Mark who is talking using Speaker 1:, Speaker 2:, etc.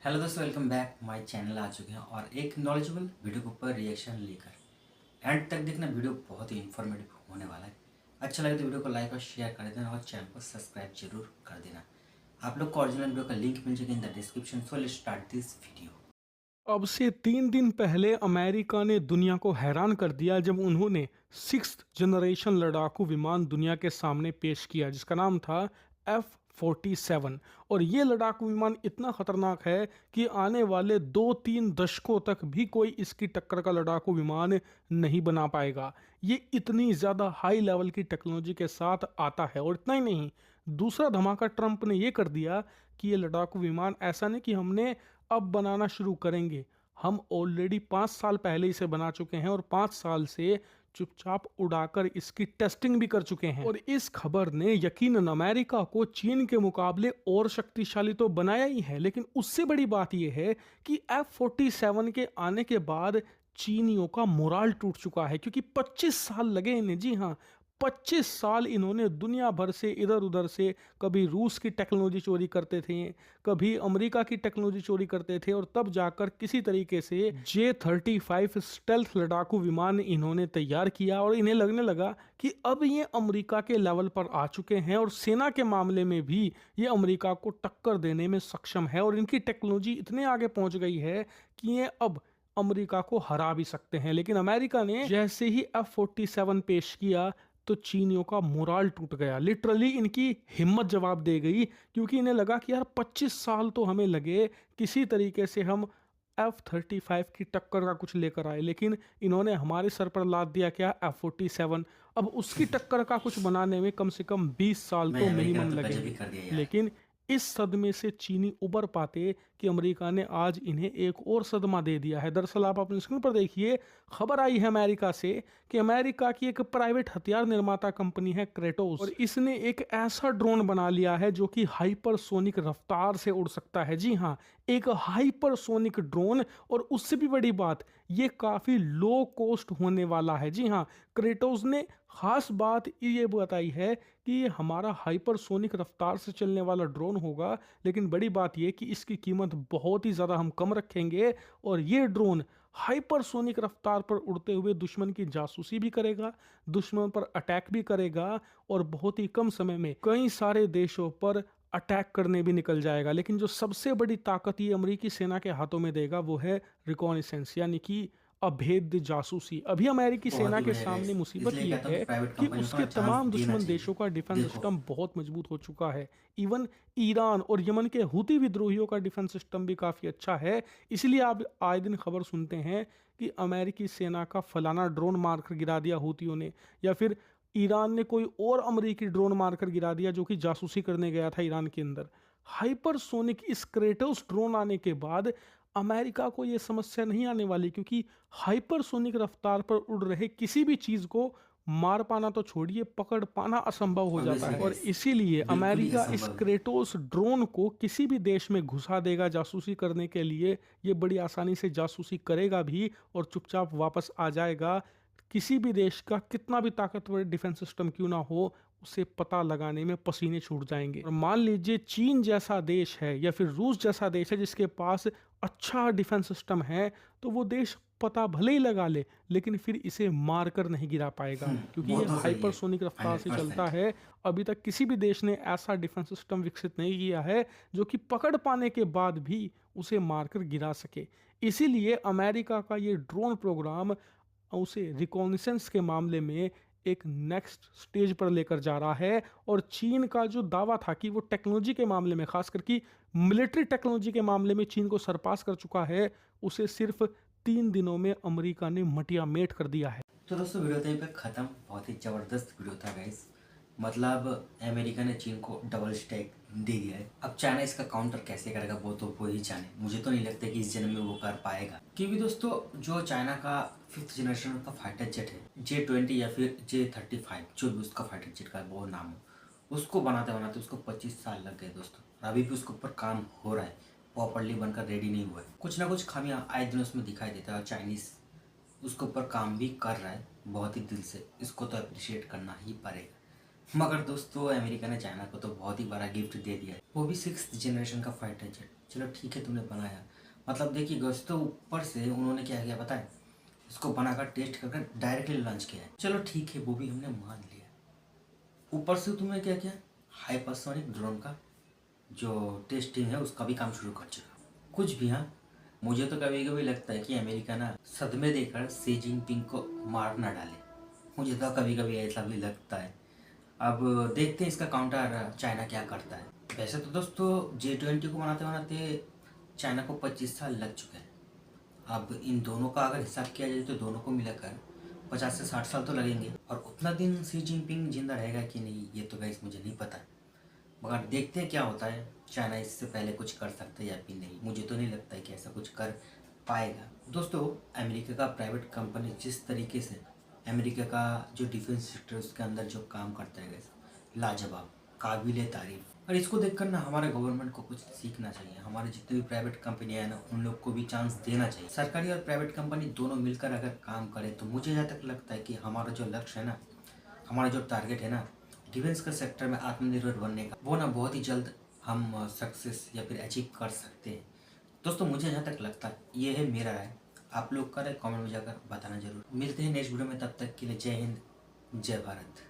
Speaker 1: Hello दोस्तों, welcome back. My channel आ चुके हैं और एक नॉलेजेबल वीडियो के ऊपर रिएक्शन लेकर एंड तक देखना। वीडियो बहुत ही इन्फॉर्मेटिव होने वाला है। अच्छा लगे तो वीडियो को लाइक और शेयर कर देना और चैनल को सब्सक्राइब जरूर कर देना। आप लोग को ओरिजिनल वीडियो का लिंक मिल जाएगा in the description. So let's start this video.
Speaker 2: अब से 3 दिन पहले अमेरिका ने दुनिया को हैरान कर दिया जब उन्होंने 6th जनरेशन लड़ाकू विमान दुनिया के सामने पेश किया जिसका नाम था F-47। और ये लड़ाकू विमान इतना खतरनाक है कि आने वाले 2-3 दशकों तक भी कोई इसकी टक्कर का लड़ाकू विमान नहीं बना पाएगा। ये इतनी ज़्यादा हाई लेवल की टेक्नोलॉजी के साथ आता है। और इतना ही नहीं, दूसरा धमाका ट्रंप ने ये कर दिया कि ये लड़ाकू विमान ऐसा नहीं कि हमने अब बनाना शुरू करेंगे, हम ऑलरेडी 5 साल पहले इसे बना चुके हैं और 5 साल से चुपचाप उड़ाकर इसकी टेस्टिंग भी कर चुके हैं। और इस खबर ने यकीनन अमेरिका को चीन के मुकाबले और शक्तिशाली तो बनाया ही है, लेकिन उससे बड़ी बात यह है कि F-47 के आने के बाद चीनियों का मोराल टूट चुका है, क्योंकि 25 साल लगे इन्हें। जी हाँ, 25 साल इन्होंने दुनिया भर से इधर उधर से, कभी रूस की टेक्नोलॉजी चोरी करते थे, कभी अमेरिका की टेक्नोलॉजी चोरी करते थे, और तब जाकर किसी तरीके से J-35 स्टेल्थ लड़ाकू विमान इन्होंने तैयार किया। और इन्हें लगने लगा कि अब ये अमेरिका के लेवल पर आ चुके हैं और सेना के मामले में भी ये अमेरिका को टक्कर देने में सक्षम है। और इनकी टेक्नोलॉजी इतने आगे पहुंच गई है कि ये अब अमेरिका को हरा भी सकते हैं। लेकिन अमेरिका ने जैसे ही F-47 पेश किया तो चीनियों का मोराल टूट गया। लिटरली इनकी हिम्मत जवाब दे गई, क्योंकि इन्हें लगा कि यार 25 साल तो हमें लगे किसी तरीके से हम F-35 की टक्कर का कुछ लेकर आए, लेकिन इन्होंने हमारे सर पर लाद दिया क्या, F-47। अब उसकी टक्कर का कुछ बनाने में कम से कम 20 साल तो
Speaker 1: मैं अमेरिका
Speaker 2: मिनिमम
Speaker 1: ने तो गजब ही
Speaker 2: लगेंगे।
Speaker 1: कर दिया यार।
Speaker 2: लेकिन इस सदमे से चीनी उबर पाते कि अमेरिका ने आज इन्हें एक और सदमा दे दिया है। दरअसल आप अपनी स्क्रीन पर देखिए, खबर आई है अमेरिका से कि अमेरिका की एक प्राइवेट हथियार निर्माता कंपनी है क्रेटोस, और इसने एक ऐसा ड्रोन बना लिया है जो कि हाइपरसोनिक रफ्तार से उड़ सकता है। जी हाँ, एक हाइपरसोनिक ड्रोन। और उससे भी बड़ी बात, ये काफी लो कॉस्ट होने वाला है। जी हाँ, क्रेटोस ने खास बात ये बताई है कि ये हमारा हाइपरसोनिक रफ्तार से चलने वाला ड्रोन होगा, लेकिन बड़ी बात यह कि इसकी कीमत बहुत ही ज़्यादा हम कम रखेंगे। और ये ड्रोन हाइपरसोनिक रफ्तार पर उड़ते हुए दुश्मन की जासूसी भी करेगा, दुश्मन पर अटैक भी करेगा, और बहुत ही कम समय में कई सारे देशों पर अटैक करने भी निकल जाएगा। लेकिन जो सबसे बड़ी ताकत ये अमेरिकी सेना के हाथों में देगा वो है रिकॉनिसेंस, यानी कि अभेद्य जासूसी। अभी अमेरिकी
Speaker 1: बहुत
Speaker 2: सेना
Speaker 1: ही
Speaker 2: के
Speaker 1: बढ़िया
Speaker 2: सामने
Speaker 1: गाइस,
Speaker 2: मुसीबत
Speaker 1: इसलिए
Speaker 2: यह
Speaker 1: कहता हूँ कि
Speaker 2: है
Speaker 1: प्राइवेट
Speaker 2: कि
Speaker 1: कंपनियों को
Speaker 2: उसके
Speaker 1: ना चांस
Speaker 2: तमाम
Speaker 1: देना
Speaker 2: दुश्मन
Speaker 1: चाहिए।
Speaker 2: देशों का डिफेंस
Speaker 1: देखो,
Speaker 2: सिस्टम बहुत मजबूत हो चुका है। इवन ईरान और यमन के हूती विद्रोहियों का डिफेंस सिस्टम भी काफ़ी अच्छा है। इसलिए आप आए दिन खबर सुनते हैं कि अमेरिकी सेना का फलाना ड्रोन मारकर गिरा दिया हूतियों ने, या फिर ईरान ने कोई और अमेरिकी ड्रोन मारकर गिरा दिया जो कि जासूसी करने गया था ईरान के अंदर। हाइपरसोनिक इस क्रेटोस ड्रोन आने के बाद अमेरिका को यह समस्या नहीं आने वाली, क्योंकि हाइपरसोनिक रफ्तार पर उड़ रहे किसी भी चीज को मार पाना तो छोड़िए, पकड़ पाना असंभव हो जाता
Speaker 1: ऑब्वियसली
Speaker 2: है। और
Speaker 1: गाइस,
Speaker 2: इसीलिए
Speaker 1: बिल्कुल ही
Speaker 2: अमेरिका इस
Speaker 1: असंभव है।
Speaker 2: क्रेटोस ड्रोन को किसी भी देश में घुसा देगा जासूसी करने के लिए। ये बड़ी आसानी से जासूसी करेगा भी और चुपचाप वापस आ जाएगा। किसी भी देश का कितना भी ताकतवर डिफेंस सिस्टम क्यों ना हो, उसे पता लगाने में पसीने छूट जाएंगे। और मान लीजिए चीन जैसा देश है या फिर रूस जैसा देश है जिसके पास अच्छा डिफेंस सिस्टम है, तो वो देश पता भले ही लगा ले, लेकिन फिर इसे मार कर नहीं गिरा पाएगा, क्योंकि
Speaker 1: वो
Speaker 2: ये
Speaker 1: तो सही है।
Speaker 2: हाइपरसोनिक रफ्तार से चलता
Speaker 1: 100%।
Speaker 2: है। अभी तक किसी भी देश ने ऐसा डिफेंस सिस्टम विकसित नहीं किया है जो कि पकड़ पाने के बाद भी उसे मारकर गिरा सके। इसीलिए अमेरिका का ये ड्रोन प्रोग्राम उसे रिकॉनिसेंस के मामले में एक नेक्स्ट स्टेज पर लेकर जा रहा है। और चीन का जो दावा था कि वो टेक्नोलॉजी के मामले में, खास करके मिलिट्री टेक्नोलॉजी के मामले में चीन को सरपास कर चुका है, उसे सिर्फ 3 दिनों में अमेरिका ने मटिया मेट कर दिया है।
Speaker 1: तो दोस्तों, वीडियो तो यहीं पे ख़त्म। बहुत ही ज़बरदस्त वीडियो था गाइस। मतलब अमेरिका ने चीन को डबल स्टैक दे दिया है। अब चाइना इसका काउंटर कैसे करेगा वो ही जाने। मुझे तो नहीं लगता कि इस जन्म में वो कर पाएगा, क्योंकि दोस्तों जो चाइना का 5th जनरेशन का फाइटर जेट है J-20 या फिर J-35, जो भी उसका फाइटर जेट का वो नाम हो, उसको बनाते बनाते उसको 25 साल लग गए दोस्तों। और अभी भी उसके ऊपर काम हो रहा है, प्रॉपरली बनकर रेडी नहीं हुआ है। कुछ ना कुछ खामियां आए दिन उसमें दिखाई देता है और चाइनीज़ उसके ऊपर काम भी कर रहा है बहुत ही दिल से। इसको तो अप्रिशिएट करना ही पड़ेगा। मगर दोस्तों, अमेरिका ने चाइना को तो बहुत ही बड़ा गिफ्ट दे दिया है, वो भी 6th जनरेशन का फाइटर जेट, चलो ठीक है तुमने बनाया, मतलब देखिए दोस्तों ऊपर से उन्होंने क्या किया पता है, इसको बनाकर टेस्ट करके डायरेक्टली लॉन्च किया है। चलो ठीक है वो भी हमने मान लिया। ऊपर से तुमने क्या किया, हाइपरसोनिक ड्रोन का जो टेस्टिंग है उसका भी काम शुरू कर चुका। कुछ भी हाँ, मुझे तो कभी कभी लगता है कि अमेरिका ना सदमे देकर शी जिनपिंग को मार ना डाले, मुझे तो कभी कभी ऐसा भी लगता है। अब देखते हैं इसका काउंटर चाइना क्या करता है। वैसे तो दोस्तों G20 को बनाते बनाते चाइना को 25 साल लग चुके हैं। अब इन दोनों का अगर हिसाब किया जाए तो दोनों को मिलाकर 50 से 60 साल तो लगेंगे, और उतना दिन शी जिनपिंग जिंदा रहेगा कि नहीं ये तो गाइस मुझे नहीं पता, मगर देखते हैं क्या होता है। चाइना इससे पहले कुछ कर सकता है या फिर नहीं, मुझे तो नहीं लगता है कि ऐसा कुछ कर पाएगा। दोस्तों अमेरिका का प्राइवेट कंपनी जिस तरीके से अमेरिका का जो डिफेंस सेक्टर उसके अंदर जो काम करता है guys, लाजवाब, काबिल तारीफ। और इसको देखकर ना हमारे गवर्नमेंट को कुछ सीखना चाहिए। हमारे जितने भी प्राइवेट कंपनियां हैं ना उन लोग को भी चांस देना चाहिए। सरकारी और प्राइवेट कंपनी दोनों मिलकर अगर काम करें तो मुझे जहाँ तक लगता है कि हमारा जो लक्ष्य है ना, हमारा जो टारगेट है ना डिफेंस के सेक्टर में आत्मनिर्भर बनने का, वो ना बहुत ही जल्द हम सक्सेस या फिर अचीव कर सकते हैं। दोस्तों मुझे जहाँ तक लगता है ये है मेरा राय, आप लोग का राय कमेंट में जाकर बताना जरूर। मिलते हैं नेक्स्ट वीडियो में, तब तक के लिए जय हिंद जय भारत।